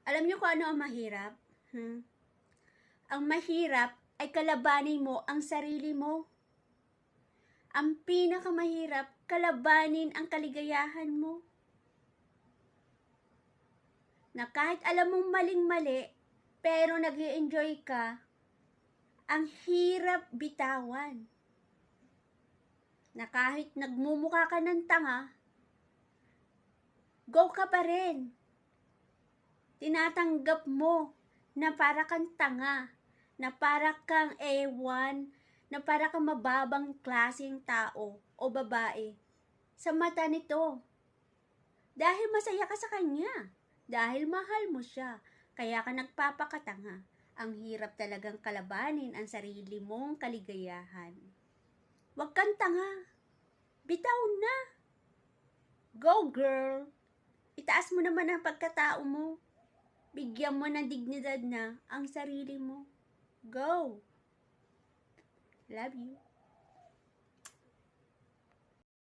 Alam niyo kung ano ang mahirap? Ang mahirap ay kalabanin mo ang sarili mo. Ang pinakamahirap, kalabanin ang kaligayahan mo. Na kahit alam mong maling-mali, pero nag-i-enjoy ka, ang hirap bitawan. Na kahit nagmumukha ka ng tanga, go ka pa rin. Tinatanggap mo na para kang tanga, na para kang ewan, na para kang mababang klaseng tao o babae sa mata nito. Dahil masaya ka sa kanya, dahil mahal mo siya, kaya ka nagpapakatanga. Ang hirap talagang kalabanin ang sarili mong kaligayahan. Huwag kang tanga. Bitaw na. Go girl. Itaas mo naman ang pagkatao mo. Bigyan mo ng dignidad na ang sarili mo. Go. Love you.